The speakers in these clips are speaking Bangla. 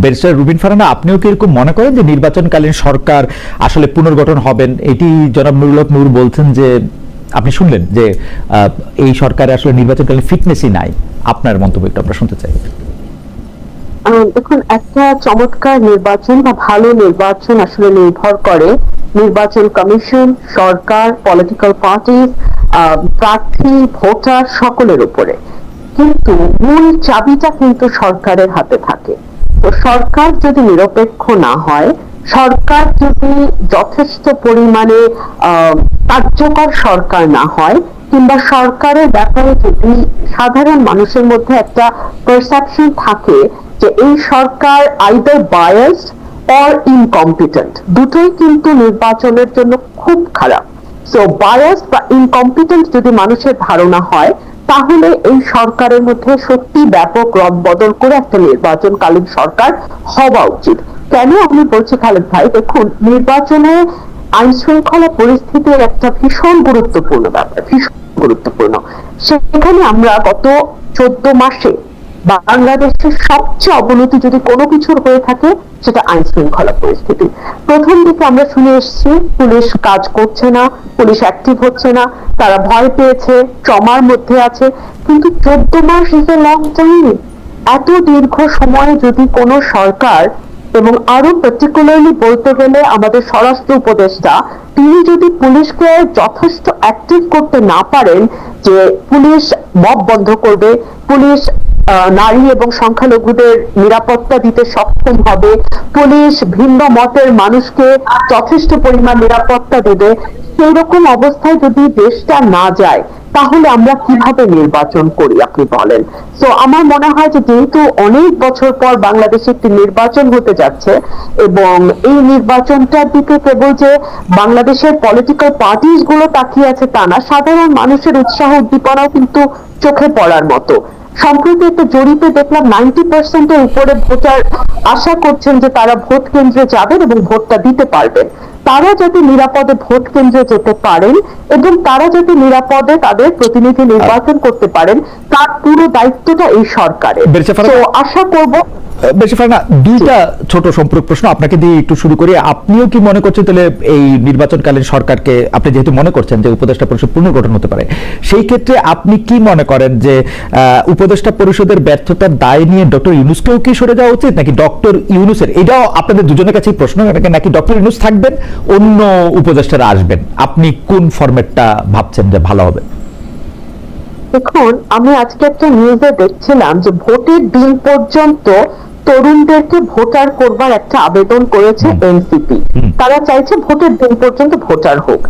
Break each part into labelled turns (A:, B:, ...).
A: ব্যারিস্টার রুবিন ফারহানা, আপনিও কি এরকম মনে করেন যে নির্বাচনকালীন সরকার আসলে পুনর্গঠন হবেন? এটি জনাব নুরুল হক নূর বলছেন যে আপনি শুনলেন যে এই সরকারে আসলে নির্বাচনকালীন ফিটনেসই নাই। আপনার মন্তব্য একটু আমরা শুনতে চাই।
B: দেখুন, একটা চমৎকার নির্বাচন বা ভালো নির্বাচন আসলে নির্ভর করে নির্বাচন কমিশন, সরকার, পলিটিক্যাল পার্টি, প্রার্থী, ভোটার সকলের উপরে। কিন্তু মূল চাবিটা কিন্তু সরকারের হাতে থাকে। তো সরকার যদি নিরপেক্ষ না হয়, সরকার যদি যথেষ্ট পরিমাণে কার্যকর সরকার না হয়, কিংবা সরকারের ব্যাপারে যদি সাধারণ মানুষের মধ্যে একটা পারসেপশন থাকে যে এই সরকার আইদার বায়াসড অর ইনকম্পিটেন্ট, দুটোই কিন্তু নির্বাচনের জন্য খুব খারাপ। সো বায়াস বা ইনকম্পিটেন্ট যদি মানুষের ধারণা হয়, তাহলে এই সরকারের মধ্যে সত্যি ব্যাপক রদবদল করে একটা নির্বাচনকালীন সরকার হওয়া উচিত। কেন আমি বলছি খালেদ ভাই, দেখুন, নির্বাচনে আইন শৃঙ্খলা পরিস্থিতির একটা ভীষণ গুরুত্বপূর্ণ ব্যাপার, ভীষণ গুরুত্বপূর্ণ। সেখানে আমরা গত 14 মাসে বাংলাদেশের সবচেয়ে অবনতি যদি কোনো কিছুর হয়ে থাকে, সেটা আইন শৃঙ্খলা পরিস্থিতি। প্রথম দিকে আমরা শুনে এসেছি পুলিশ কাজ করছে না, পুলিশ অ্যাক্টিভ হচ্ছে না, তারা ভয় পেয়েছে, ট্রমার মধ্যে আছে। কিন্তু 14 much is a long time. এত দীর্ঘ সময়ে যদি কোনো সরকার, এবং আরো পার্টিকুলারলি বলতে গেলে আমাদের স্বরাষ্ট্র উপদেষ্টা, তিনি যদি পুলিশকে যথেষ্ট অ্যাক্টিভ করতে না পারেন যে পুলিশ মব বন্ধ করবে, পুলিশ নারী এবং সংখ্যালঘুদের নিরাপত্তা দিতে সক্ষম হবে, পুলিশ ভিন্ন মতের মানুষকে যথেষ্ট পরিমাণ নিরাপত্তা দেবে, সেই রকম অবস্থায় যদি দেশটা না যায়, তাহলে আমরা কিভাবে নির্বাচন করি আপনি বলেন? তো আমার মনে হয় যে যেহেতু অনেক বছর পর বাংলাদেশে একটি নির্বাচন হতে যাচ্ছে, এবং এই নির্বাচনটার দিকে কেবল যে বাংলাদেশের পলিটিক্যাল পার্টিস গুলো তাকিয়ে আছে তা না, সাধারণ মানুষের উৎসাহ উদ্দীপনাও কিন্তু চোখে পড়ার মতো। সম্প্রতি একটা জরিপে দেখলাম 90% এর উপরে ভোটার আশা করছেন যে তারা ভোট কেন্দ্রে যাবেন এবং ভোটটা দিতে পারবেন। তারা যাতে নিরাপদে ভোট কেন্দ্রে যেতে পারেন এবং তারা যাতে নিরাপদে তাদের প্রতিনিধি নির্বাচন করতে পারেন, তার পুরো দায়িত্বটা এই সরকারের। তো আশা করব।
A: দুইটা ছোট সম্পর্ক প্রশ্ন আপনাকে দিয়ে একটু শুরু করি। আপনিও কি মনে করছেন তাহলে এই নির্বাচনকালীন সরকারকে, আপনি যেহেতু মনে করছেন যে উপদেষ্টা পরিষদ পুনর্গঠন হতে পারে, সেই ক্ষেত্রে আপনি কি মনে করেন যে উপদেষ্টা পরিষদের ব্যর্থতার দায় নিয়ে ডক্টর ইউনূসকেও কি সরে যাওয়া উচিত, নাকি ডক্টর ইউনূসের, এটাও আপনাদের দুজনের কাছেই প্রশ্ন, নাকি ডক্টর ইউনূস থাকবেন, অন্য উপদেষ্টারা আসবেন? আপনি কোন ফরম্যাটটা ভাবছেন যে ভালো হবে?
B: দেখুন, আমি আজকে একটা নিউজে দেখছিলাম যে ভোটের দিন পর্যন্ত তরুণদেরকে ভোটার করবার একটা আবেদন করেছে এনসিপি। তারা চাইছে ভোটের দিন পর্যন্ত ভোটার হোক।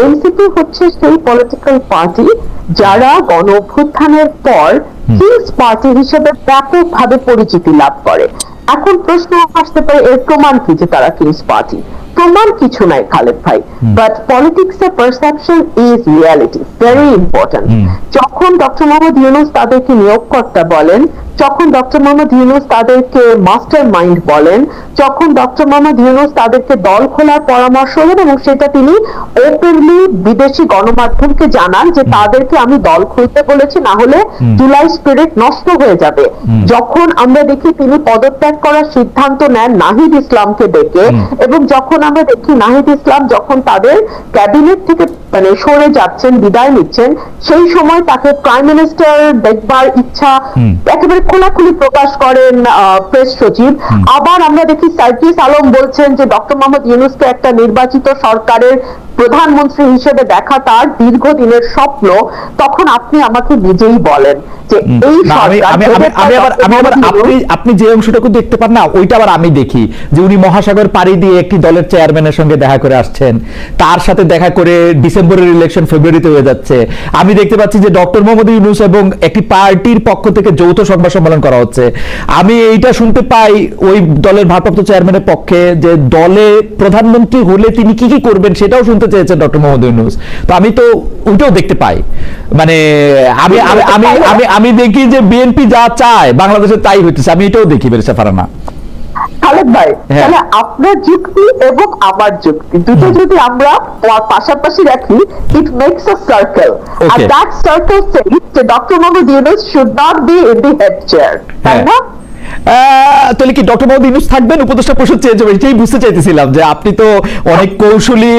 B: এনসিপি হচ্ছে সেই পলিটিক্যাল পার্টি যারা গণ অভ্যুত্থানের পর কিংস পার্টি হিসেবে ব্যাপকভাবে পরিচিতি লাভ করে। এখন প্রশ্ন আসতে পারে, এর প্রমাণ কি যে তারা কিংস পার্টি? প্রমাণ কিছু নাই খালেদ ভাই, বাট পলিটিক্স এর perception is reality, very important. যখন ডক্টর মোহাম্মদ ইউনূস তাদেরকে নিয়োগকর্তা বলেন, যখন ডক্টর মোহাম্মদ ইউনূস তাদেরকে মাস্টার মাইন্ড বলেন, যখন ডক্টর মোহাম্মদ ইউনূস তাদেরকে দল খোলার পরামর্শ দেন এবং সেটা তিনি ওপেনলি বিদেশি গণমাধ্যমকে জানান যে তাদেরকে আমি দল খুলতে বলেছি, না হলে জুলাই স্পিরিট নষ্ট হয়ে যাবে। যখন আমরা দেখি তিনি পদত্যাগ করার সিদ্ধান্ত নেন নাহিদ ইসলামকে ডেকে, এবং যখন আমরা দেখি নাহিদ ইসলাম যখন তাদের ক্যাবিনেট থেকে মানে সরে যাচ্ছেন, বিদায় নিচ্ছেন, সেই সময় তাকে প্রাইম মিনিস্টার দেখবার ইচ্ছা একেবারে খোলাখুলি প্রকাশ করেন প্রেস সচিব। আবার আমরা দেখি সাইফুল আলম বলছেন যে ডক্টর মোহাম্মদ ইউনূসকে একটা নির্বাচিত সরকারের প্রধানমন্ত্রী হিসেবে দেখা তার দীর্ঘদিনের স্বপ্ন। তখন আপনি আমাকে নিজেই বলেন যে এই
A: আপনি যে অংশটুকু দেখতে পান না, ওইটা আবার আমি দেখি যে উনি মহাসাগর পাড়ি দিয়ে একটি দলের চেয়ারম্যানের সঙ্গে দেখা করে আসছেন, তার সাথে দেখা করে ডিসেম্বরের ইলেকশন ফেব্রুয়ারিতে হয়ে যাচ্ছে। আমি দেখতে পাচ্ছি যে ডক্টর মোহাম্মদ ইউনূস এবং একটি পার্টির পক্ষ থেকে যৌথ সংবাদ সম্মেলন করা হচ্ছে। আমি এইটা শুনতে পাই ওই দলের ভারপ্রাপ্ত চেয়ারম্যানের পক্ষে যে দলে প্রধানমন্ত্রী হলে তিনি কি কি করবেন সেটাও শুনতে চেয়েছেন ডক্টর মোহাম্মদ ইউনূস। তো আমি তো ওইটাও দেখতে পাই, মানে আমি আমি আমি আমি দেখি যে বিএনপি যা চায় বাংলাদেশে তাই হইতেছে, আমি এটাও দেখি বেরিসা ফারানা।
B: খালেদ ভাই, তাহলে আপনার যুক্তি এবং আমার যুক্তি দুটো যদি আমরা পাশাপাশি রাখি, ইট মেক্স আ সার্কেল, আর দ্যাট সার্কেল সেজ যে doctor Muhammad Yunus should not be in the head chair, তাই না?
A: তাহলে কি ডক্টর মোহাম্মদ ইউনূস থাকবেন, উপদেষ্টা পরিষদ চেঞ্জ হবে? এটাই বুঝতে চাইতেছিলাম যে আপনি তো অনেক কৌশলী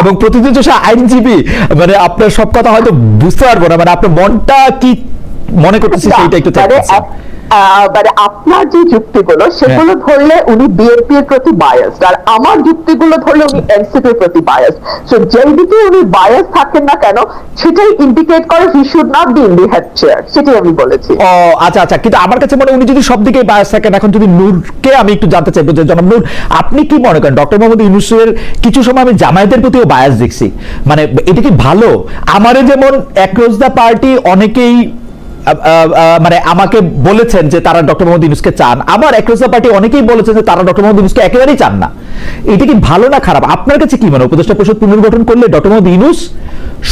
A: এবং প্রতিনিধিত্বশীল আইনজীবী, মানে আপনার সব কথা হয়তো বুঝতে পারবো না, মানে আপনার মনটা কি মনে করতেছি সেইটা একটু চাইতেছি।
B: মানে আপনার যে যুক্তিগুলো সেগুলো ধরলে উনি বিএনপি এর প্রতি বায়াসড, আর আমার যুক্তিগুলো ধরলে উনি এনসিপি এর প্রতি বায়াসড। সো যেই দিকে উনি বায়াস থাকেন না কেন সেটাই ইন্ডিকেট করে he should not be in the head chair, সেটাই আমি বলেছি।
A: ও আচ্ছা আচ্ছা, কিন্তু আমার কাছে মনে হয় উনি যদি সব দিকে বায়াস থাকেন, এখন যদি নূরকে আমি একটু জানতে চাইবো যে জনাব নূর, আপনি কি মনে করেন ডক্টর মোহাম্মদ ইউনূসের কিছু সময় আমি জামায়াতের প্রতিও বায়াস দেখছি, মানে এটা কি ভালো? আমারে যেমন অ্যাক্রস দ্য পার্টি অনেকেই মানে আমাকে বলেছেন যে তারা ডক্টর মোহাম্মদ ইউনূসকে চান, আবার অ্যাক্রস দ্য পার্টি অনেকেই বলেছেন যে তারা ডক্টর মোহাম্মদ ইউনূসকে একেবারেই চান না। এটা কি ভালো না খারাপ? আপনার কাছে কি মনে হয়, উপদেষ্টা পরিষদ পুনর্গঠন করলে ডক্টর মোহাম্মদ ইউনূস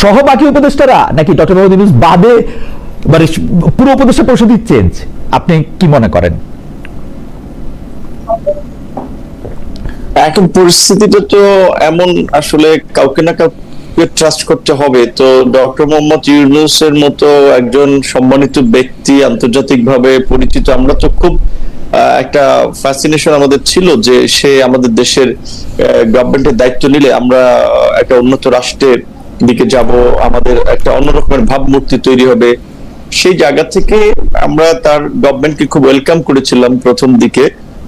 A: সহ বাকি উপদেষ্টারা, নাকি ডক্টর মোহাম্মদ ইউনূস বাদে মানে পুরো উপদেষ্টা পরিষদই চেঞ্জ? আপনি কি মনে করেন?
C: এখন পরিস্থিতিটা তো এমন, আসলে কাউকে না কাউকে ট্রাস্ট করতে হবে। তো ডক্টর মোহাম্মদ ইউনূসের মতো একজন সম্মানিত ব্যক্তি, আন্তর্জাতিকভাবে পরিচিত, আমরা তো খুব একটা ফ্যাসিনেশন আমাদের ছিল যে সে আমাদের দেশের গভর্নমেন্টের দায়িত্ব নিলে আমরা একটা উন্নত রাষ্ট্রের দিকে যাব, আমাদের একটা অন্যরকমের ভাবমূর্তি তৈরি হবে। সেই জায়গা থেকে আমরা তার গভর্নমেন্টকে খুব ওয়েলকাম করেছিলাম প্রথম দিকে,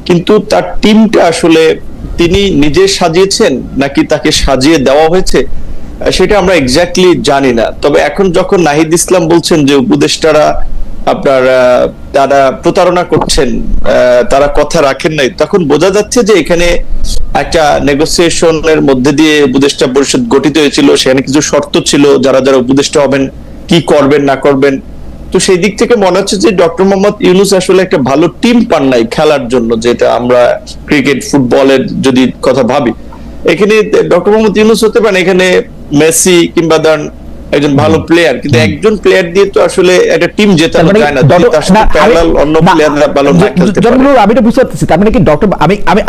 C: কিন্তু তার টিমটা আসলে তিনি নিজে সাজিয়েছেন নাকি তাকে সাজিয়ে দেওয়া হয়েছে সেটা আমরা এক্স্যাক্টলি জানি না। তবে এখন যখন নাহিদ ইসলাম বলছেন যে উপদেষ্টারা আপনার তারা প্রতারণা করছেন, তারা কথা রাখেন নাই, তখন বোঝা যাচ্ছে যে এখানে একটা নেগোসিয়েশনের মধ্যে দিয়ে উপদেষ্টা পরিষদ গঠিত হয়েছিল। সেখানে কিছু শর্ত ছিল, যারা যারা উপদেষ্টা হবেন কি করবেন না করবেন। তো সেই দিক থেকে মনে হচ্ছে যে ডক্টর মোহাম্মদ ইউনূস আসলে একটা ভালো টিম পান নাই খেলার জন্য, যেটা আমরা ক্রিকেট ফুটবলের যদি কথা ভাবি। এখানে ডক্টর মোহাম্মদ ইউনূস হতে পারেন এখানে মেসি কিংবা ধরেন একজন ভালো প্লেয়ার, কিন্তু একজন প্লেয়ার দিয়ে তো আসলে একটা টিম জেতানো যায় না, তার সাথে প্যারালাল অন্য প্লেয়াররা ভালো না খেলতে পারে।
A: আমি এটা বুঝতে পারতেছি, তার মানে কি ডক্টর,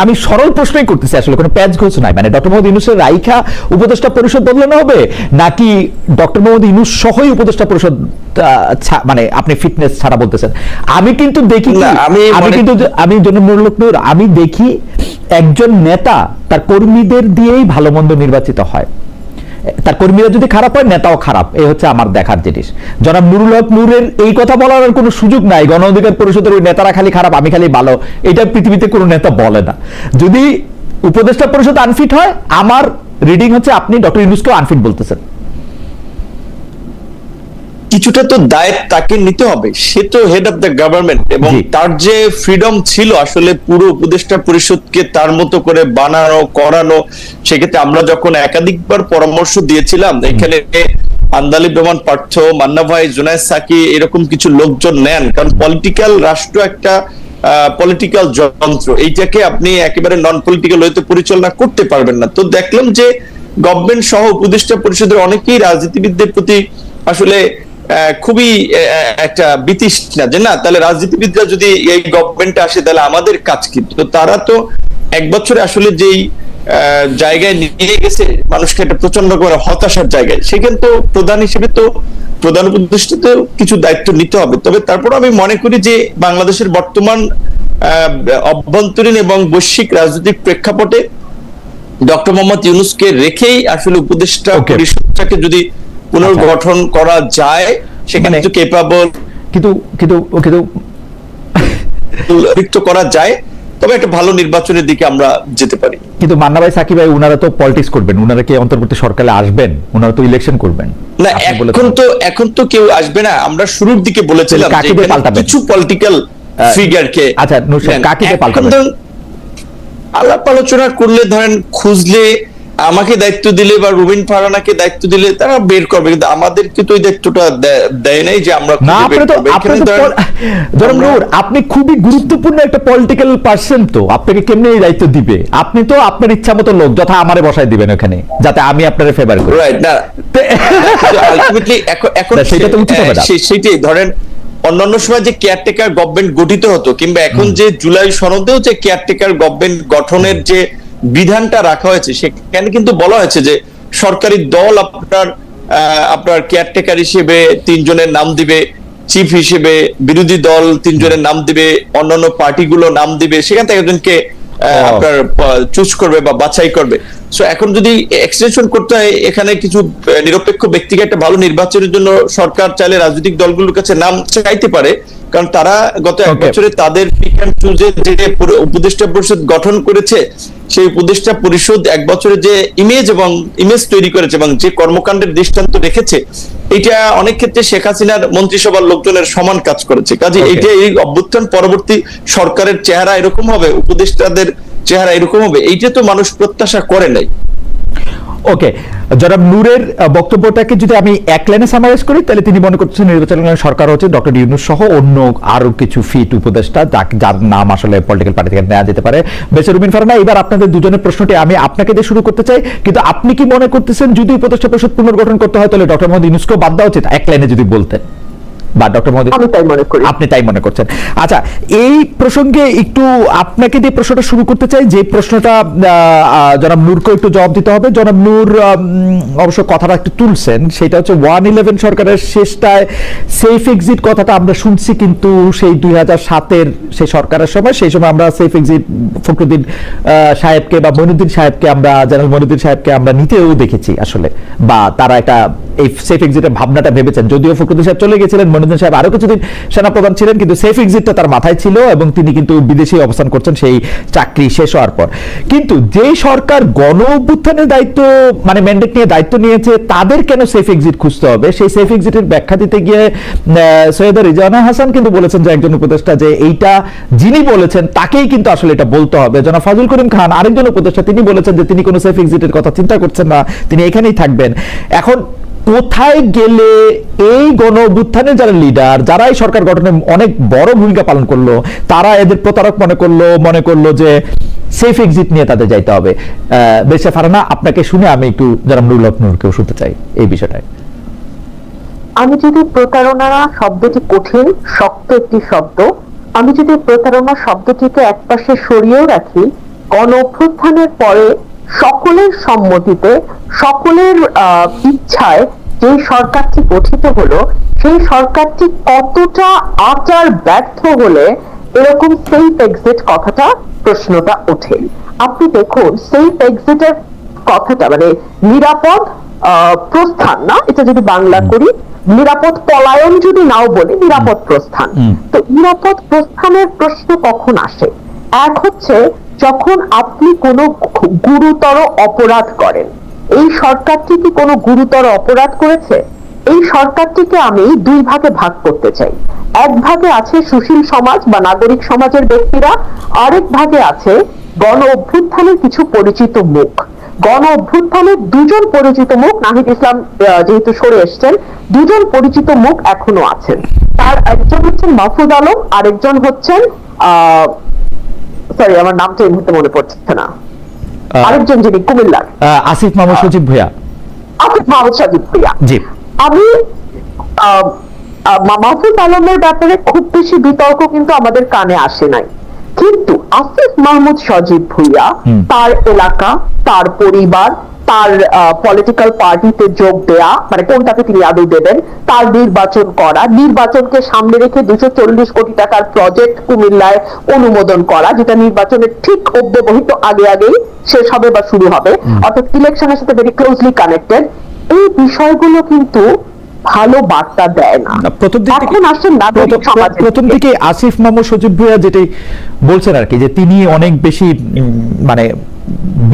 A: আমি সরল প্রশ্নই করতেছি, আসলে কোনো প্যাচ ঘোষ নাই, মানে ডক্টর মোহাম্মদ ইউনূসের রাইখা উপদেষ্টা পরিষদ বদলানো হবে, নাকি ডক্টর মোহাম্মদ ইউনূস সহই উপদেষ্টা পরিষদ মানে আপনি ফিটনেস ছাড়া বলতেছেন? আমি কিন্তু দেখি, আমি জনাব নূর, আমি দেখি একজন নেতা তার কর্মীদের দিয়েই ভালো মন্দ নির্বাচিত হয়, তার কর্মীরা যদি খারাপ হয় নেতাও খারাপ, এই হচ্ছে আমার দেখার জিনিস। জনাব নুরুল হক নূরের এই কথা বলার কোনো সুযোগ নাই, গণ অধিকার পরিষদের ওই নেতারা খালি খারাপ আমি খালি ভালো, এটা পৃথিবীতে কোনো নেতা বলে না। যদি উপদেষ্টা পরিষদ আনফিট হয়, আমার রিডিং হচ্ছে আপনি ডক্টর ইউনূসকেও আনফিট বলতেছেন।
C: কিছুটা তো দায়িত্ব তাকে নিতে হবে, সে তো হেড অফ দ্য গভর্নমেন্ট, এবং তার যে ফ্রিডম ছিল আসলে পুরো উপদেষ্টা পরিষদকে তার মতো করে বানানো করানো। সেক্ষেত্রে আমরা যখন একাধিকবার পরামর্শ দিয়েছিলাম, এখানে আন্দালিব রহমান পার্থ, মান্না ভাই, জুনায়েদ সাকি এরকম কিছু লোকজন নেন, কারণ পলিটিক্যাল রাষ্ট্র একটা পলিটিক্যাল যন্ত্র, এইটাকে আপনি একেবারে নন পলিটিক্যাল হইতে পরিচালনা করতে পারবেন না। তো দেখলাম যে গভর্নমেন্ট সহ উপদেষ্টা পরিষদের অনেকেই রাজনীতিবিদদের প্রতি আসলে খুবই একটা বিতৃষ্ণা, যে না তাহলে রাজনীতিবিদরা যদি এই গভর্নমেন্টে আসে তাহলে আমাদের কাজ কি। তো তারা তো এক বছরে আসলে যেই জায়গায় নিয়ে গেছে মানুষকে একটা প্রচন্ড করে হতাশার জায়গায়, সেখানে তো প্রধান হিসেবে তো প্রধান উপদেষ্টা তো কিছু দায়িত্ব নিতে হবে। তবে তারপর আমি মনে করি যে বাংলাদেশের বর্তমান অভ্যন্তরীণ এবং বৈশ্বিক রাজনৈতিক প্রেক্ষাপটে ডক্টর মোহাম্মদ ইউনূসকে রেখেই আসলে উপদেষ্টা পরিষদটাকে যদি পুনর্গঠন করা যায়, সেখানে একটু কেপাবল কিন্তু করা যায়, তবে একটা ভালো নির্বাচনের দিকে আমরা যেতে পারি।
A: কিন্তু মান্না ভাই, সাকিব ভাই, উনারা তো পলিটিক্স করবেন, উনারা কি অন্তর্বর্তী সরকারে আসবেন? উনারা তো ইলেকশন করবেন
C: না, এখন তো কেউ আসবে না। আমরা শুরুর দিকে বলেছিলাম কিছু পলিটিক্যাল ফিগারকে,
A: আচ্ছা কাকে পাল্টাবেন
C: আলাপ আলোচনা করলে, ধরেন খুঁজলে, আমাকে দায়িত্ব দিলে বা রুবিন ফারহানাকে দায়িত্ব দিলে তারা বের করবে, কিন্তু আমাদেরকে তো ওই দায়িত্বটা দেয় নাই যে আমরা।
A: আপনি খুবই গুরুত্বপূর্ণ একটা পলিটিক্যাল পার্সন, তো আপনাকে কেমনে এই দায়িত্ব দিবে? আপনি তো আপনার ইচ্ছা মতো লোক যথা আমারে বসায় দিবেন ওখানে, যাতে আমি আপনারে ফেভার করি, রাইট? না, আলটিমেটলি এখন সেটা তো উচিত হবে না।
C: সেটাই ধরেন অন্যান্য সময় যে কেয়ারটেকার গভর্নমেন্ট গঠিত হতো, কিংবা এখন যে জুলাই সনদেও যে কেয়ারটেকার গভর্নমেন্ট গঠনের যে বিধানটা রাখা হয়েছে, সেখানে কিন্তু বলা হয়েছে যে সরকারি দল আপনার কেয়ারটেকার হিসেবে 3 জনের নাম দিবে, চিফ হিসেবে, বিরোধী দল 3 জনের নাম দিবে, অন্যান্য পার্টিগুলো নাম দিবে, সেখান থেকে একজনকে আপনার চুজ করবে বা বাছাই করবে। সো এখন যদি এক্সটেনশন করতে হয়, এখানে কিছু নিরপেক্ষ ব্যক্তিকে একটা ভালো নির্বাচনের জন্য সরকার চাইলে রাজনৈতিক দলগুলোর কাছে নাম চাইতে পারে, কারণ তারা গত 1 বছরে তাদের পিক অ্যান্ড চুজের যে উপদেষ্টা পরিষদ গঠন করেছে, সেই উপদেষ্টা পরিষদ 1 বছরে যে ইমেজ তৈরি করেছে এবং যে কর্মকাণ্ডের দৃষ্টান্ত রেখেছে, এটা অনেক ক্ষেত্রে শেখ হাসিনার মন্ত্রিসভার লোকজনের সমান কাজ করেছে। কাজে এইটা এই অভ্যুত্থান পরবর্তী সরকারের চেহারা এরকম হবে, উপদেষ্টাদের চেহারা এরকম হবে, এইটা তো মানুষ প্রত্যাশা করে নাই।
A: ওকে, জনাব নূরের বক্তব্যটাকে যদি আমি এক লাইনে সামারাইজ করি, তাহলে তিনি মনে করছেন নির্বাচন সরকার হচ্ছে ডক্টর ইউনূস সহ অন্য আরো কিছু ফিট উপদেষ্টা যার নাম আসলে পলিটিক্যাল পার্টি থেকে নেওয়া যেতে পারে। বেচারুমিন ফারহানা, এবার আপনাদের দুজনের প্রশ্নটি আমি আপনাকে দিয়ে শুরু করতে চাই, কিন্তু আপনি কি মনে করতেছেন যদি উপদেষ্টা পরিষদ পুনর্গঠন করতে হয় তাহলে ডক্টর মোহাম্মদ ইউনূসকেও বাদ দেওয়া উচিত? এক লাইনে যদি বলতেন। বা ডক্টর মোহাম্মদ, আপনি তাই মনে করছেন? আচ্ছা, এই প্রসঙ্গে একটু আপনাকে দিয়ে প্রশ্নটা শুরু করতে চাই, যে প্রশ্নটা জনাব নূরকে একটু জবাব দিতে হবে। জনাব নূর অবশ্য কথাটা একটু তুলছেন, সেটা হচ্ছে 111 সরকারের শেষটায় সেফ এক্সিট কথাটা আমরা শুনছি, কিন্তু সেই 2007-এর সেই সরকারের সময়, সেই সময় আমরা সেফ এক্সিট ফখরুদ্দিন সাহেবকে বা মইনুদ্দিন সাহেবকে, আমরা জেনারেল মইনুদ্দিন সাহেবকে আমরা নিতেও দেখেছি আসলে, বা তারা একটা এই সেফ এক্সিটের ভাবনাটা ভেবেছেন। যদিও ফখরুদ্দিন সাহেব চলে গেছিলেন, মইনুদ্দিন সাহেব আরো কিছুদিন সেনাপ্রধান ছিলেন, কিন্তু সেফ এক্সিটটা তার মাথায় ছিল এবং তিনি কিন্তু বিদেশে অবস্থান করছেন সেই চাকরি শেষ হওয়ার পর। কিন্তু যে সরকার গণ অভ্যুত্থানের দায়িত্ব মানে ম্যান্ডেট নিয়ে দায়িত্ব নিয়েছে, তাদের কেন সেফ এক্সিট খুঁজতে হবে? সেই সেফ এক্সিটের ব্যাখ্যা দিতে গিয়ে সৈয়দা রিজওয়ানা হাসান কিন্তু বলেছেন যে একজন উপদেষ্টা যে এইটা যিনি বলেছেন তাকেই কিন্তু আসলে এটা বলতে হবে। জনাব ফাজুল করিম খান আরেকজন উপদেষ্টা, তিনি বলেছেন যে তিনি কোনো সেফ এক্সিটের কথা চিন্তা করছেন না, তিনি এখানেই থাকবেন। এখন কোথায় গেলে এই গণ অভ্যুত্থানের যারা লিডার, যারা এই সরকার গঠনে অনেক বড় ভূমিকা পালন করলো, তারা এদের প্রতারক মনে করলো যে সেফ এক্সিট নিয়ে তাদের যাইতে হবে? বেশা ফারহানা, আপনাকে শুনে আমি একটু জনাব নুরুল হক নূরকেও শুনতে চাই এই বিষয়টায়।
B: আমি যদি প্রতারণা শব্দটি কঠিন শক্ত একটি শব্দ, আমি যদি প্রতারণা শব্দটিকে একপাশে সরিয়েও রাখি, গণ অভ্যুত্থানের পরে সকলের সম্মতিতে, সকলের ইচ্ছায় যে সরকারটি গঠিত হলো, সেই সরকারটি কতটা আচার ব্যর্থ হলে এরকম সেফ এক্সিট কথাটা প্রশ্নটা ওঠে। আপনি দেখুন, সেফ এক্সিটের কথাটা মানে নিরাপদ প্রস্থান না, এটা যদি বাংলা করি, নিরাপদ পলায়ন যদি নাও বলি, নিরাপদ প্রস্থান। তো নিরাপদ প্রস্থানের প্রশ্ন কখন আসে? এক হচ্ছে যখন আপনি কোনো গুরুতর অপরাধ করেন। এই সরকারটি কি কোনো গুরুতর অপরাধ করেছে? এই সরকারটিকে আমি দুই ভাগে ভাগ করতে চাই। এক ভাগে আছে সুশীল সমাজ বা নাগরিক সমাজের ব্যক্তিরা, আরেক ভাগে আছে গণ অভ্যুত্থানের কিছু পরিচিত মুখ। গণ অভ্যুত্থানের দুজন পরিচিত মুখ, নাহিদ ইসলাম যেহেতু সরে এসছেন, দুজন পরিচিত মুখ এখনো আছেন। তার একজন হচ্ছেন মাহফুজ আলম, আরেকজন হচ্ছেন সরি আমার নামটা এই মুহূর্তে মনে পড়ছে না, আরেকজন যিনি কুমিল্লার,
A: আসিফ মাহমুদ সজীব ভূঁইয়া।
B: আসিফ মাহমুদ সজীব ভূঁইয়া।
A: জি,
B: আমি মাহফুজ আলমের ব্যাপারে খুব বেশি বিতর্ক কিন্তু আমাদের কানে আসে নাই, কিন্তু আসিফ মাহমুদ সজীব ভূঁইয়া, তার এলাকা, তার পরিবার, তার পলিটিক্যাল পার্টিতে যোগ দেয়া, মানে কোনটাকে তিনি আদৌ দেবেন, তার নির্বাচন করা, নির্বাচনকে সামনে রেখে 240 কোটি টাকার প্রজেক্ট কুমিল্লায় অনুমোদন করা, যেটা নির্বাচনের ঠিক অব্যবহিত আগেই শেষ হবে বা শুরু হবে, অর্থাৎ ইলেকশনের সাথে ভেরি ক্লোজলি কানেক্টেড। এই বিষয়গুলো কিন্তু ভালো বার্তা দেয় না।
A: প্রথম দিকে আসিফ মাহমুদ সজীব ভূঁইয়া যেটাই বলছেন আর কি, যে তিনি অনেক বেশি মানে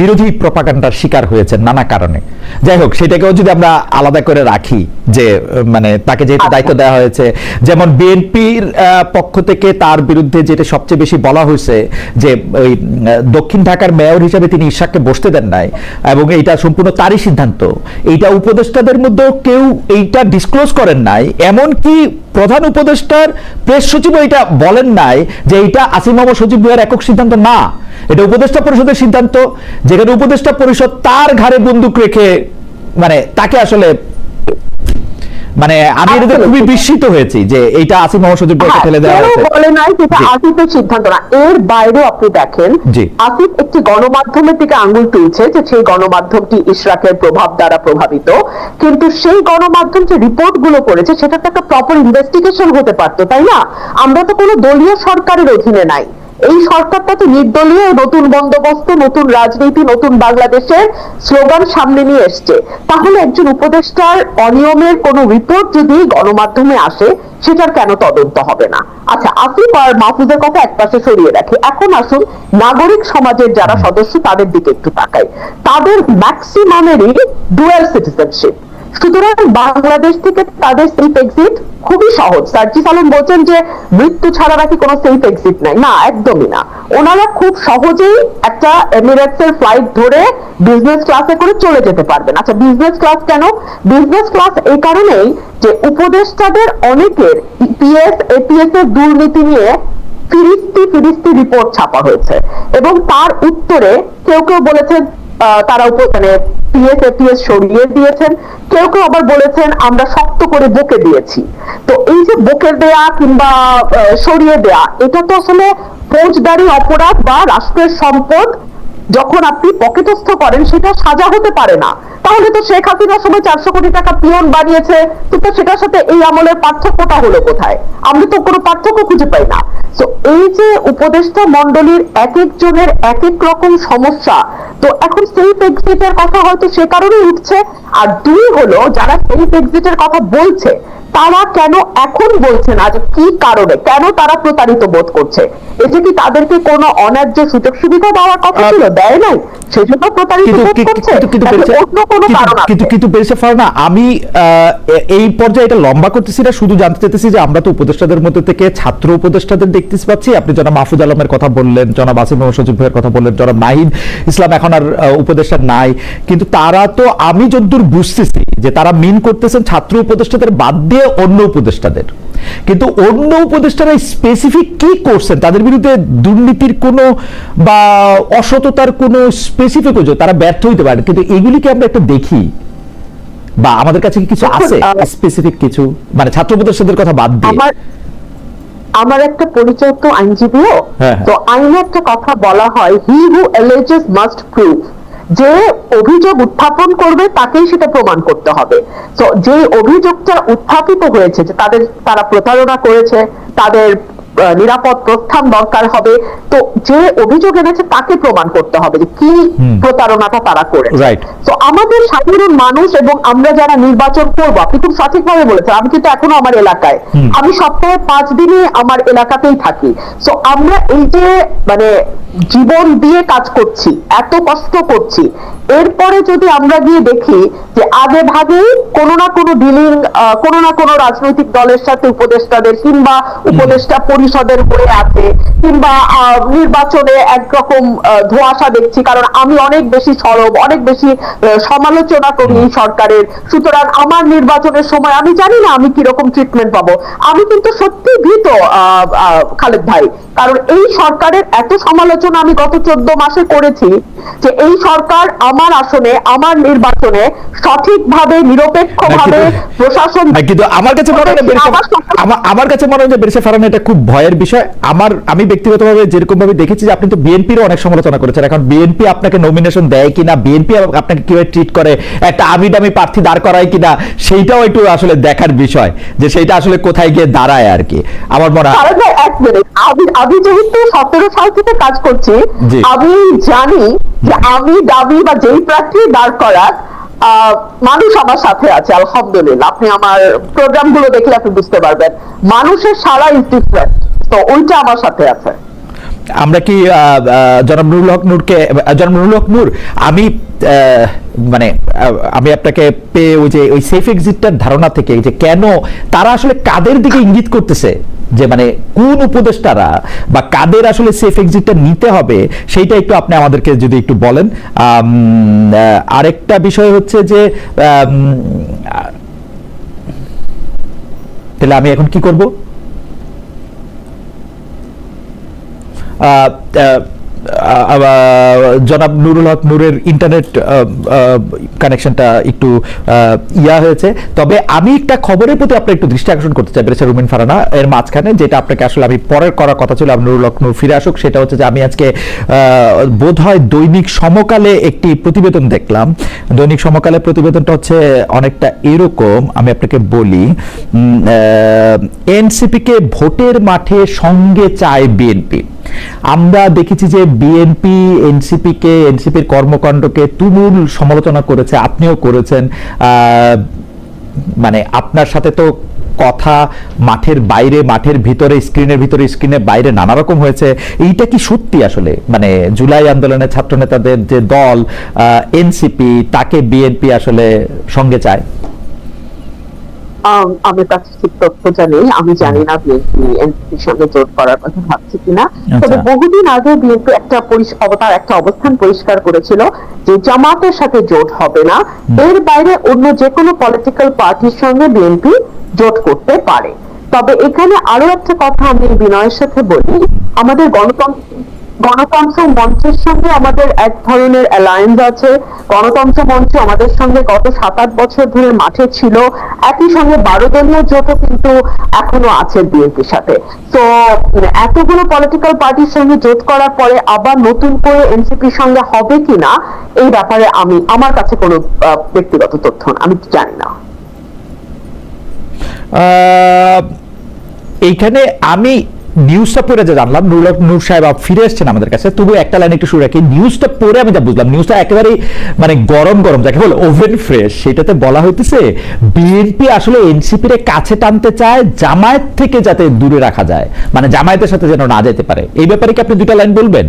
A: বিরোধী প্রপাগান্ডার শিকার হয়েছেন নানা কারণে। যাই হোক, সেটাকেও যদি আমরা আলাদা করে রাখি, যে মানে তাকে যেহেতু দায়িত্ব দেওয়া হয়েছে, যেমন বিএনপির পক্ষ থেকে তার বিরুদ্ধে যেটা সবচেয়ে বেশি বলা হয়েছে যে ওই দক্ষিণ ঢাকার মেয়র হিসেবে তিনি ইশাককে বসতে দেন নাই, এবং এইটা সম্পূর্ণ তারই সিদ্ধান্ত। এইটা উপদেষ্টাদের মধ্যেও কেউ এইটা ডিসক্লোজ করেন নাই, এমনকি প্রধান উপদেষ্টার প্রেস সচিব এটা বলেন নাই যে এইটা আসিফ মাহমুদ সজীব ভূঁইয়ার একক সিদ্ধান্ত না, এটা উপদেষ্টা পরিষদের সিদ্ধান্ত, যেখানে উপদেষ্টা পরিষদ তার ঘাড়ে বন্দুক রেখে মানে তাকে আসলে মানে আমি এটাতে খুবই বিস্মিত হয়েছি যে এইটা আসিফ মহাসচিব ভাইকে ঠেলে দেওয়া হয়েছে।
B: বলে নাই যেটা
A: জি।
B: আসিফের সিদ্ধান্ত না, এর বাইরেও আপনি দেখেন
A: জি।
B: আসিফ একটি গণমাধ্যমের দিকে আঙ্গুল তুলছে যে সেই গণমাধ্যমটি ইশরাকের প্রভাব দ্বারা প্রভাবিত, কিন্তু সেই গণমাধ্যম যে রিপোর্ট গুলো করেছে সেটা তো একটা প্রপার ইনভেস্টিগেশন হতে পারতো, তাই না? আমরা তো কোনো দলীয় সরকারের অধীনে নাই, এই সরকারটা তো নির্দলীয়, নতুন বন্দোবস্ত, নতুন রাজনীতি, নতুন বাংলাদেশের স্লোগান সামনে নিয়ে এসছে। তাহলে একজন উপদেষ্টার অনিয়মের কোনো রিপোর্ট যদি গণমাধ্যমে আসে সেটার কেন তদন্ত হবে না? আচ্ছা, আসিফ আর মাহফুজের কথা একপাশে সরিয়ে রাখি, এখন আসুন নাগরিক সমাজের যারা সদস্য তাদের দিকে একটু তাকাই। তাদের ম্যাক্সিমামেরই ডুয়াল সিটিজেনশিপ, সুতরাং বাংলাদেশ থেকে তাদের সেফ এক্সিট খুবই সহজ। সার্জিস আলম বলছেন যে মৃত্যু ছাড়া নাকি কোনো সেফ এক্সিট নাই, না একদমই না। ওনারা খুব সহজেই একটা এমিরেটস এর ফ্লাইট ধরে বিজনেস ক্লাসে করে চলে যেতে পারবেন। আচ্ছা, বিজনেস ক্লাস কেন? বিজনেস ক্লাস এই কারণেই যে উপদেষ্টাদের অনেকের ইপিএস এপিএস এর দুর্নীতি নিয়ে ফিরিস্তি রিপোর্ট ছাপা হয়েছে, এবং তার উত্তরে কেউ কেউ বলেছেন তারা মানে পিএস এপিএস সরিয়ে দিয়েছেন, কেউ কেউ আবার বলেছেন আমরা শক্ত করে বকে দিয়েছি। তো এই যে বকে দেয়া কিংবা সরিয়ে দেয়া, এটা তো আসলে ফৌজদারি অপরাধ বা রাষ্ট্রের সম্পদ যখন আপনি পকেটস্থ করেন সেটা সাজা হতে পারে না। তাহলে তো শেখ হাসিনার সময় 400 কোটি টাকা পিয়ন বানিয়েছে, কিন্তু সেটার সাথে এই আমলের পার্থক্যটা হলো কোথায়? আমরা তো কোনো পার্থক্য খুঁজে পাই না। তো এই যে উপদেষ্টা মণ্ডলীর এক একজনের এক এক রকম সমস্যা, তো এখন সেফ এক্সিটের কথা হয়তো সে কারণেই উঠছে। আর দুই হলো, যারা সেফ এক্সিটের কথা বলছে তারা কেন এখন বলছে না যে কি কারণে, কেন তারা প্রতারিত বোধ করছে? এতে কি তাদেরকে কোনো অন্যায্য সুযোগ সুবিধা দেওয়ার কথা ছিল, দেয় নাই, সেজন্য প্রতারিত বোধ করছে? অন্য কোনো কারণ আছে?
A: কিন্তু পেরেছে ফারহানা, আমি এই পর্যায়ে এটা লম্বা করতেছি না, শুধু জানতে চাইতেছি যে আমরা তো উপদেষ্টাদের মধ্যে থেকে ছাত্র উপদেষ্টাদের দেখতে পাচ্ছি। আপনি জনাব মাহফুজ আলমের কথা বললেন, জনাব আসিফ মহাসচিব ভাইয়ের কথা বললেন, জনাব নাহিদ ইসলাম এখন আর উপদেষ্টা নাই, কিন্তু তারা তো আমি যতদূর বুঝতেছি যে তারা মিন করতেছেন ছাত্র উপদেষ্টাদের বাদ দিয়ে অন্য উপদেষ্টাদের। কিন্তু অন্য উপদেষ্টারা স্পেসিফিক কি করছেন, তাদের বিরুদ্ধে দুর্নীতির কোনো বা অসততার কোনো স্পেসিফিক অভিযোগ তারা ব্যর্থ হইতে পারে, কিন্তু এগুলিকে আমরা একটা দেখি বা আমাদের কাছে কি কিছু আছে স্পেসিফিক কিছু, মানে ছাত্র উপদেষ্টাদের কথা বাদ দিয়ে?
B: আমার একটা পরিচয় তো আইনজীবীও, তো আইনে একটা কথা বলা হয়, হি হু এলিজেস মাস্ট প্রুভ, যে অভিযোগ উত্থাপন করবে তাকেই সেটা প্রমাণ করতে হবে। তো যে অভিযোগটা উত্থাপিত হয়েছে যে তারা প্রতারণা করেছে, তাদের নিরাপদ প্রস্থান দরকার হবে, তো যে অভিযোগ এনেছে তাকে প্রমাণ করতে হবে যে কি প্রতারণাটা তারা করেছে। তো আমাদের সাধারণ মানুষ এবং আমরা যারা নির্বাচন করবো, আপনি খুব সঠিকভাবে বলেছেন, আমি কিন্তু এখনো আমার এলাকায়, আমি সপ্তাহে 5 দিনই আমার এলাকাতেই থাকি। তো আমরা এই যে মানে জীবন দিয়ে কাজ করছি, এত কষ্ট করছি, এরপরে যদি আমরা গিয়ে দেখি যে আগে ভাগেই কোনো না কোনো ডিলিং কোনো না কোনো রাজনৈতিক দলের সাথে উপদেষ্টাদের কিংবা উপদেষ্টা পরিষদের হয়ে আছে, কিংবা নির্বাচনে একরকম ধোঁয়াশা দেখছি, কারণ আমি অনেক বেশি সরব, অনেক বেশি সমালোচনা করি এই সরকারের, সুতরাং আমার নির্বাচনের সময় আমি জানি না আমি কিরকম ট্রিটমেন্ট পাবো। আমি কিন্তু সত্যি ভীত খালেদ ভাই, কারণ এই সরকারের এত সমালোচনা আমি গত 14 মাসে করেছি যে এই সরকার আমার আসনে, আমার নির্বাচনে সঠিকভাবে নিরপেক্ষভাবে প্রশাসন,
A: কিন্তু আমার কাছে মনে হয় যে বেরিসা ফারহানা এটা খুব ভয়ের বিষয়। আমি ব্যক্তিগতভাবে যেরকম ভাবে দেখেছি যে আপনি তো বিএনপির অনেক সমালোচনা করেছেন, এখন বিএনপি আপনাকে নমিনেশন দেয় কিনা, বিএনপি আপনাকে কিভাবে ট্রিট করে, একটা আমিডামি প্রার্থী দাঁড় করায় কিনা, সেইটাও একটু আসলে দেখার বিষয় যে সেইটা আসলে কোথায় গিয়ে দাঁড়ায় আর কি। আমার মনে হয়
B: আমি যেহেতু 17 সাল থেকে কাজ করছি, আমি জানি যে আমি দাবি বা যেই প্রার্থী দাঁড় করার মানুষ আমার সাথে আছে আলহামদুলিল্লাহ। আপনি আমার প্রোগ্রাম গুলো দেখলে আপনি বুঝতে পারবেন মানুষের সারা ইজ ডিফারেন্ট, তো ওইটা আমার সাথে আছে।
A: আমরা কি জনাব নুরুল হক নূর, আমি মানে আমি আপনাকে পেয়ে ওই সেফ এক্সিটটার ধারণা থেকে যে কেন তারা আসলে কাদের দিকে ইঙ্গিত করতেছে, যে মানে কোন উপদেষ্টারা বা কাদের আসলে সেফ এক্সিটটা নিতে হবে, সেইটা একটু আপনি আমাদেরকে যদি একটু বলেন। আরেকটা বিষয় হচ্ছে যে তাহলে আমি এখন কি করব? জনাব নুরুল হক নূরের ইন্টারনেট কানেকশনটা একটু হয়েছে। তবে আমি একটা খবরের প্রতি আপনার একটু দৃষ্টি আকর্ষণ করতে চাই ব্যারিস্টার রুমিন ফারহানা, এর মাঝখানে যেটা আপনাকে আসলে আমি পরের করার কথা ছিল, নুরুল হক নূর ফিরে আসুক, সেটা হচ্ছে যে আমি আজকে বোধহয় দৈনিক সমকালে একটি প্রতিবেদন দেখলাম। দৈনিক সমকালে প্রতিবেদনটা হচ্ছে অনেকটা এরকম, আমি আপনাকে বলি, এনসিপিকে ভোটের মাঠে সঙ্গে চায় বিএনপি। আমরা দেখেছি যে বিএনপি এনসিপির কর্মকাণ্ডকে তুমুল সমালোচনা করেছে, আপনিও করেছেন। মানে আপনার সাথে তো কথা মাঠের বাইরে, মাঠের ভিতরে, স্ক্রিনের বাইরে নানা রকম হয়েছে। এইটা কি সত্যি আসলে, মানে জুলাই আন্দোলনের ছাত্র নেতাদের যে দল এনসিপি, তাকে বিএনপি আসলে সঙ্গে চায়?
B: আমার কাছে ঠিক তথ্যটা নেই, আমি জানি না বিএনপি এনসিপির সঙ্গে জোট করার কথা ভাবছে কিনা। তবে বহুদিন আগে বিএনপি একটা অবস্থান পরিষ্কার করেছিল যে জামাতের সাথে জোট হবে না, এর বাইরে অন্য যে কোনো পলিটিক্যাল পার্টির সঙ্গে বিএনপি জোট করতে পারে। তবে এখানে আরো একটা কথা আমি বিনয়ের সাথে বলি, আমাদের গণতন্ত্র মঞ্চের সঙ্গে আমাদের এক ধরনের অ্যালায়েন্স আছে। গণতন্ত্র মঞ্চ আমাদের সঙ্গে গত 7-8 বছর ধরে মাঠে ছিল, একই সঙ্গে 12 দলীয় জোটও কিন্তু এখনো আছে বিএনপির সাথে। তো এতগুলো পলিটিক্যাল পার্টির সঙ্গে জোট করার পরে আবার নতুন করে এনসিপির সঙ্গে হবে কিনা, এই ব্যাপারে আমার কাছে কোনো ব্যক্তিগত তথ্য আমি জানি না।
A: এইখানে আমি নিউজটা পড়ে যা জানলাম, নূর সাহেব ফিরে এসছেন আমাদের কাছে, তবু একটা লাইন একটু শুরু রাখি। নিউজটা পড়ে আমি যা বুঝলাম, নিউজটা একেবারেই মানে গরম যাকে বলে ওভেন ফ্রেশ। সেটাতে বলা হইতেছে বিএনপি আসলে এনসিপির কাছে টানতে চায়, জামায়াত থেকে যাতে দূরে রাখা যায়, মানে জামায়াতের সাথে যেন না যেতে পারে। এই ব্যাপারে কি আপনি দুটা লাইন বলবেন?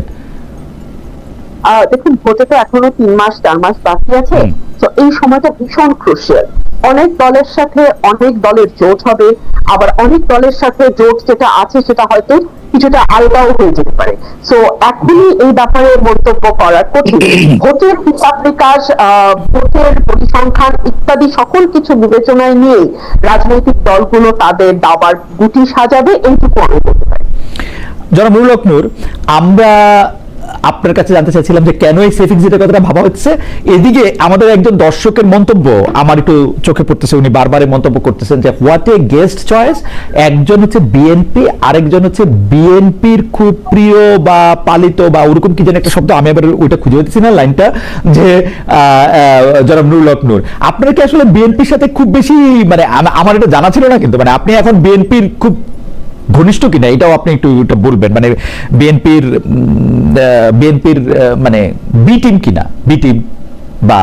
B: দেখুন, ভোটে তো এখনো 3-4 মাস বাকি আছে, তো এই সময়টা ভীষণ ক্রুশিয়াল। অনেক দলের সাথে অনেক দলের জোট হবে, আবার অনেক দলের সাথে জোট যেটা আছে সেটা হয়তো কিছুটা আলগাও হয়ে যেতে পারে। তো এখনই এই ব্যাপারে মন্তব্য করা কঠিন। ভোটের হিসাব নিকাশ, ভোটের পরিসংখ্যান ইত্যাদি সকল কিছু বিবেচনায় নিয়ে রাজনৈতিক দলগুলো তাদের দাবার গুটি সাজাবে, এইটুকু আমি বলতে পারি।
A: জনাব নুরুল হক নূর, আমরা আপনার কাছে জানতে চাইছিলাম যে কেন এই সেফ এক্সিটের কথাটা ভাবা হচ্ছে। এদিকে আমাদের একজন দর্শকের মন্তব্য আমার একটু চোখে পড়তেছে, উনি বারবার মন্তব্য করতেছেন যে হোয়াট এ গেস্ট চয়েস। একজন হচ্ছে বিএনপি, আরেকজন হচ্ছে বিএনপির খুব প্রিয় বা পালিত বা ওরকম কি যেন একটা শব্দ, আমি আবার ওইটা খুঁজে পাচ্ছি না লাইনটা, যে জনাব নুরুল হক নূর, আপনারা কি আসলে বিএনপির সাথে খুব বেশি, মানে আমার এটা জানা ছিল না, কিন্তু মানে আপনি এখন বিএনপির খুব ঘনিষ্ঠ কিনা এটাও আপনি একটু বলবেন, মানে বিএনপির মানে বি টিম কিনা, বি টিম বা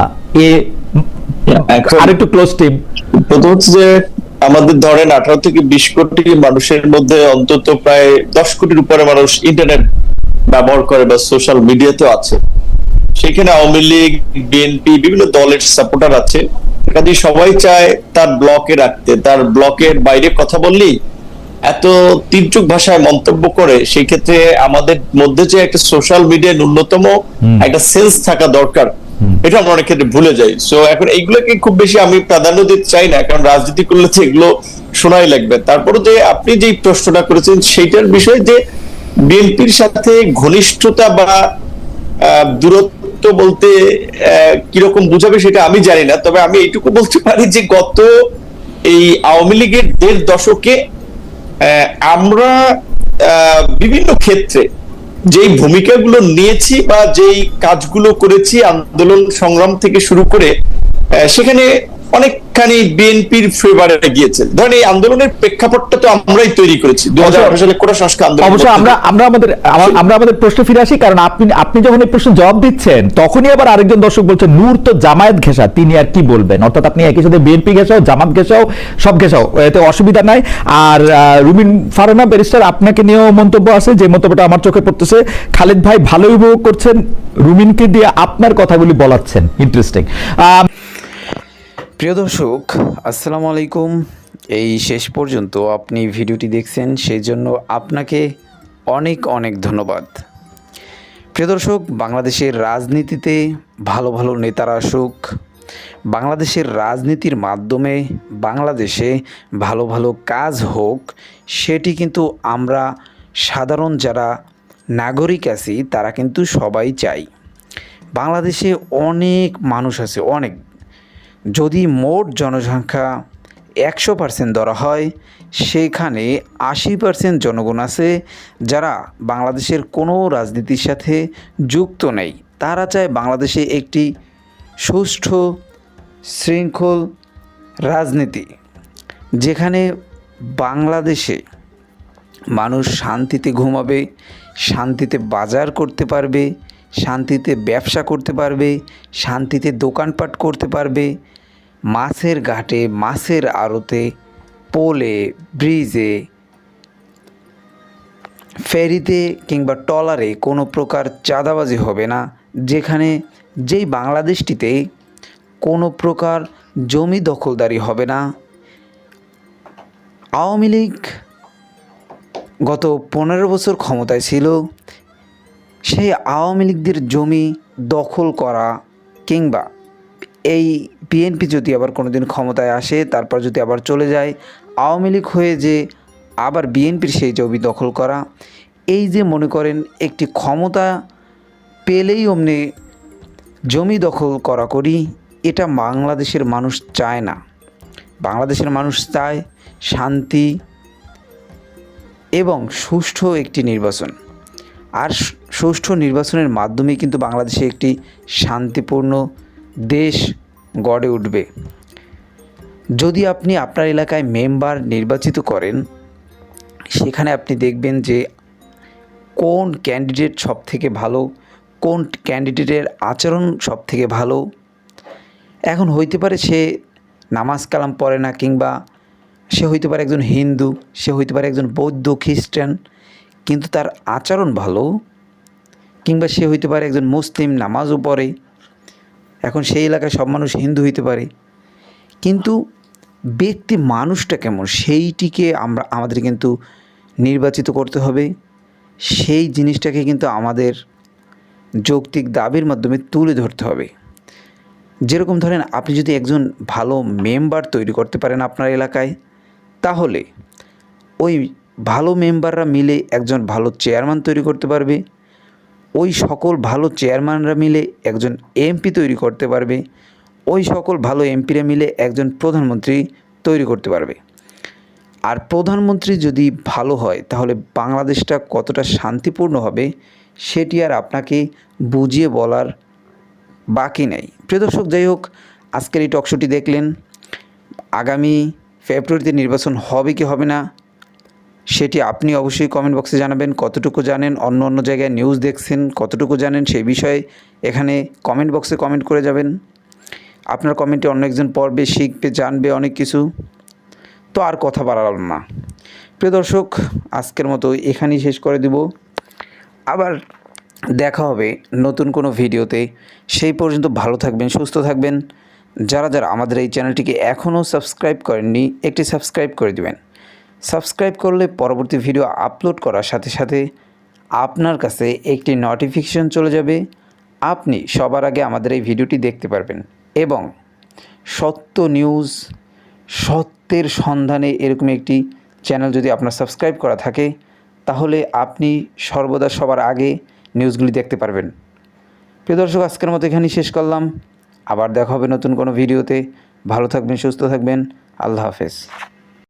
A: আরেকটু ক্লোজ টিম।
C: প্রথম হচ্ছে যে আমাদের ধরেন 18 থেকে 20 কোটি মানুষের মধ্যে অন্তত প্রায় 10 কোটির উপরে মানুষ ইন্টারনেট ব্যবহার করে বা সোশ্যাল মিডিয়াতে আছে। সেখানে আওয়ামী লীগ, বিএনপি, বিভিন্ন দলের সাপোর্টার আছে, কাজে সবাই চায় তার ব্লকে রাখতে। তার ব্লকের বাইরে কথা বললেই এত তীর্যক ভাষায় মন্তব্য করে, সেই ক্ষেত্রে আমাদের মধ্যে যে একটা সোশ্যাল মিডিয়া ন্যূনতম একটা সেন্স থাকা দরকার, এটা আমরা অনেক ক্ষেত্রে ভুলে যাই। সো এখন এইগুলোকে খুব বেশি আমি প্রাধান্য দিতে চাই না, কারণ রাজনীতি করলে তো এগুলো শোনাই লাগবে। তারপরে যে আপনি যে প্রশ্নটা করেছেন সেইটার বিষয়, যে বিএনপির সাথে ঘনিষ্ঠতা বা দূরত্ব বলতে কিরকম বুঝাবে সেটা আমি জানি না। তবে আমি এইটুকু বলতে পারি যে গত এই আওয়ামী লীগের 1.5 দশকে আমরা বিভিন্ন ক্ষেত্রে যেই ভূমিকাগুলো নিয়েছি বা যেই কাজগুলো করেছি আন্দোলন সংগ্রাম থেকে শুরু করে, সেখানে অনেকখানি বিএনপির ফেভারে গিয়েছে। ধরেন এই আন্দোলনের প্রেক্ষাপটটা তো আমরাই তৈরি করেছি 2018 সালে কোটা সংস্কার আন্দোলন।
A: অবশ্যই আমরা আমাদের প্রশ্ন ফিরে আসি, কারণ আপনি যখন এই প্রশ্ন জবাব দিচ্ছেন তখনই আবার আরেকজন দর্শক বলছেন নূর তো জামায়াত ঘেঁষা, তিনি আর কি বলবেন। অর্থাৎ আপনি একই সাথে বিএনপি ঘেঁষাও, জামাত ঘেঁষাও, সব ঘেঁষাও, এতে অসুবিধা নাই। আর রুমিন ফারহানা ব্যারিস্টার, আপনাকে নিয়েও মন্তব্য আছে, যে মন্তব্যটা আমার চোখে পড়তেছে। খালেদ ভাই ভালোই উপভোগ করছেন, রুমিনকে দিয়ে আপনার কথাগুলি বলাচ্ছেন, ইন্টারেস্টিং।
D: প্রিয় দর্শক, আসসালামু আলাইকুম। এই শেষ পর্যন্ত আপনি ভিডিওটি দেখছেন, সেই জন্য আপনাকে অনেক অনেক ধন্যবাদ। প্রিয় দর্শক, বাংলাদেশের রাজনীতিতে ভালো ভালো নেতারা আসুক, বাংলাদেশের রাজনীতির মাধ্যমে বাংলাদেশে ভালো ভালো কাজ হোক, সেটি কিন্তু আমরা সাধারণ যারা নাগরিক আছি তারা কিন্তু সবাই চাই। বাংলাদেশে অনেক মানুষ আছে, অনেক। যদি মোট জনসংখ্যা 100% ধরা হয়, সেখানে 80% জনগণ আছে যারা বাংলাদেশের কোনো রাজনীতির সাথে যুক্ত নেই। তারা চায় বাংলাদেশে একটি সুষ্ঠু শৃঙ্খল রাজনীতি, যেখানে বাংলাদেশে মানুষ শান্তিতে ঘুমাবে, শান্তিতে বাজার করতে পারবে, শান্তিতে ব্যবসা করতে পারবে, শান্তিতে দোকানপাট করতে পারবে, মাছের ঘাটে, মাছের আড়তে, পোলে, ব্রিজে, ফেরিতে কিংবা ট্রলারে কোনো প্রকার চাঁদাবাজি হবে না, যেই বাংলাদেশটিতে কোনো প্রকার জমি দখলদারি হবে না। আওয়ামী লীগ গত 15 বছর ক্ষমতায় ছিল, সেই আওয়ামী লীগদের জমি দখল করা কিংবা এই বিএনপি যদি আবার কোনো দিন ক্ষমতায় আসে, তারপর যদি আবার চলে যায়, আওয়ামী লীগ হয়ে যে আবার বিএনপির সেই জমি দখল করা, এই যে মনে করেন একটি ক্ষমতা পেলেই অমনি জমি দখল করি, এটা বাংলাদেশের মানুষ চায় না। বাংলাদেশের মানুষ চায় শান্তি এবং সুষ্ঠু একটি নির্বাচন। আর সুষ্ঠু নির্বাচনের মাধ্যমে কিন্তু বাংলাদেশে একটি শান্তিপূর্ণ দেশ গড়ে উঠবে। যদি আপনি আপনার এলাকায় মেম্বার নির্বাচিত করেন, সেখানে আপনি দেখবেন যে কোন ক্যান্ডিডেট সব থেকে ভালো, কোন ক্যান্ডিডেটের আচরণ সব থেকে ভালো। এখন হইতে পারে সে নামাজ কালাম পড়ে না, কিংবা সে হইতে পারে একজন হিন্দু, সে হইতে পারে একজন বৌদ্ধ, খ্রিস্টান, কিন্তু তার আচরণ ভালো, কিংবা সে হইতে পারে একজন মুসলিম, নামাজও পড়ে। এখন সেই এলাকায় সব মানুষ হিন্দু হইতে পারে, কিন্তু ব্যক্তি মানুষটা কেমন সেইটিকে আমাদের কিন্তু নির্বাচিত করতে হবে। সেই জিনিসটাকে কিন্তু আমাদের যৌক্তিক দাবির মাধ্যমে তুলে ধরতে হবে। যেরকম ধরেন, আপনি যদি একজন ভালো মেম্বার তৈরি করতে পারেন আপনার এলাকায়, তাহলে ওই ভালো মেম্বাররা মিলে একজন ভালো চেয়ারম্যান তৈরি করতে পারবে, ওই সকল ভালো চেয়ারম্যানরা মিলে একজন এমপি তৈরি করতে পারবে, ওই সকল ভালো এমপিরা মিলে একজন প্রধানমন্ত্রী তৈরি করতে পারবে। আর প্রধানমন্ত্রী যদি ভালো হয়, তাহলে বাংলাদেশটা কতটা শান্তিপূর্ণ হবে সেটি আর আপনাকে বুঝিয়ে বলার বাকি নেই। প্রিয় দর্শক, যাই হোক, আজকের এই টকশোটি দেখলেন। আগামী ফেব্রুয়ারিতে নির্বাচন হবে কি হবে না সেটি আপনি অবশ্যই কমেন্ট বক্সে জানাবেন। কতটুকু জানেন, অন্য জায়গায় নিউজ দেখছেন, কতটুকু জানেন সেই বিষয়ে এখানে কমেন্ট বক্সে কমেন্ট করে যাবেন। আপনার কমেন্টে অন্য একজন পড়বে, শিখবে, জানবে অনেক কিছু। তো আর কথা বাড়ালাম না। প্রিয় দর্শক, আজকের মতো এখানেই শেষ করে দেব। আবার দেখা হবে নতুন কোনো ভিডিওতে। সেই পর্যন্ত ভালো থাকবেন, সুস্থ থাকবেন। যারা আমাদের এই চ্যানেলটিকে এখনও সাবস্ক্রাইব করেননি, একটি সাবস্ক্রাইব করে দিবেন। সাবস্ক্রাইব করলে পরবর্তী ভিডিও আপলোড করার সাথে সাথে আপনার কাছে একটি নোটিফিকেশন চলে যাবে। আপনি সবার আগে আমাদের এই ভিডিওটি দেখতে পারবেন। এবং সত্য নিউজ, সত্যের সন্ধানে এরকম একটি চ্যানেল যদি আপনার সাবস্ক্রাইব করা থাকে, তাহলে আপনি সর্বদা সবার আগে নিউজগুলি দেখতে পারবেন। প্রিয় দর্শক, আজকের মতো এখানেই শেষ করলাম। আবার দেখা হবে নতুন কোনো ভিডিওতে। ভালো থাকবেন, সুস্থ থাকবেন। আল্লাহ হাফেজ।